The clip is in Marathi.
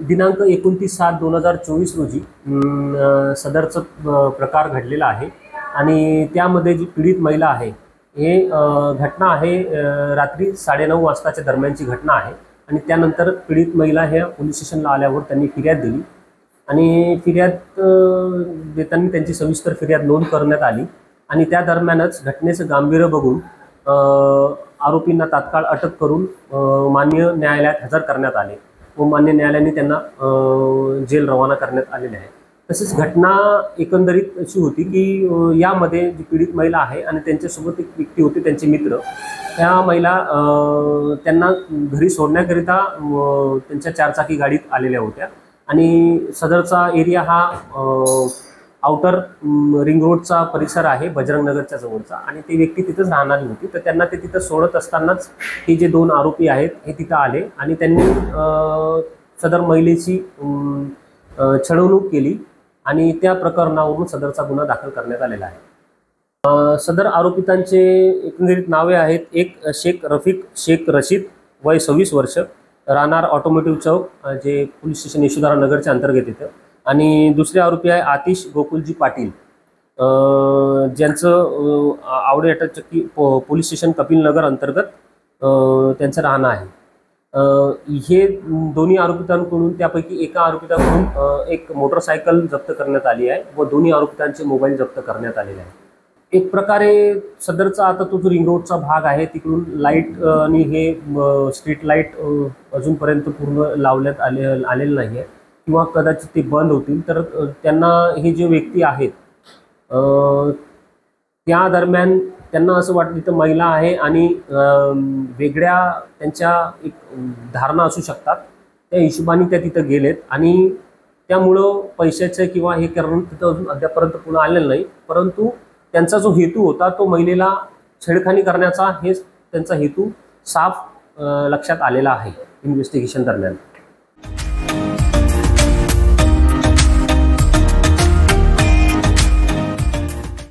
दिनांक 29/7/2024 रोजी सदरचं प्रकार घडलेला आहे आणि त्यामध्ये जी पीडित महिला आहे हे घटना आहे रात्री 9:30 वाजताच्या दरम्यानची घटना आहे आणि त्यानंतर पीडित महिला ह्या पोलीस स्टेशनला आल्यावर त्यांनी फिर्याद दिली आणि फिर्याद देताना त्यांची सविस्तर फिर्याद नोंद करण्यात आली आणि त्या दरम्यानच घटनेचं गांभीर्य बघून आरोपींना तात्काळ अटक करून माननीय न्यायालयात हजर करण्यात आले व मान्य न्यायालयाने त्यांना जेल रवाना करण्यात आलेले आहे। तसेच घटना एकंदरीत अशी होती की यामध्ये जी पीडित महिला आहे आणि त्यांच्यासोबत एक व्यक्ती होते त्यांचे मित्र, त्या महिला त्यांना घरी सोडण्याकरिता त्यांच्या चारचाकी गाडीत आलेल्या होत्या आणि सदरचा एरिया हा आउटर रिंग रोडचा परिसर आहे बजरंगनगरच्या जवळचा आणि ती व्यक्ती तिथंच राहणारी होती। तर त्यांना ते तिथं सोडत असतानाच हे जे दोन आरोपी आहेत हे तिथं आले आणि त्यांनी सदर महिलेची छळवणूक केली आणि त्या प्रकरणावरून सदरचा गुन्हा दाखल करण्यात आलेला आहे। सदर आरोपितांचे एकंदरीत नावे आहेत, एक शेख रफिक शेख रशीद वय 26 वर्ष, राहणार ऑटोमोटिव्ह चौक जे पोलीस स्टेशन यशोधरा नगरच्या अंतर्गत येतं आणि दुसरे आरोपी आहे आतिश गोकुलजी पाटील ज्यांचं आवडे अटकचक्की पोलीस स्टेशन कपिलनगर अंतर्गत त्यांचं राहणं आहे। हे दोन्ही आरोपितांकडून त्यापैकी एका आरोपिताकडून एक मोटरसायकल जप्त करण्यात आली आहे व दोन्ही आरोपितांचे मोबाईल जप्त करण्यात आलेले आहे। एक प्रकारे सदरचा आता तो जो रिंग रोडचा भाग आहे तिकडून लाईट आणि हे स्ट्रीट लाईट अजूनपर्यंत पूर्ण लावण्यात आलेलं नाही आहे किंवा कदाचित ते बंद होतील, तर त्यांना हे जे व्यक्ती आहेत त्या दरम्यान त्यांना असं वाटतं तिथं महिला आहे आणि वेगळ्या त्यांच्या एक धारणा असू शकतात, त्या हिशोबाने त्या तिथं गेलेत आणि त्यामुळं पैशाचं किंवा हे करणं तिथं अजून अद्यापर्यंत पुन्हा आलेलं नाही, परंतु त्यांचा जो हेतू होता तो महिलेला छेडखानी करण्याचा हे त्यांचा हेतू साफ लक्षात आलेला आहे इन्व्हेस्टिगेशन दरम्यान।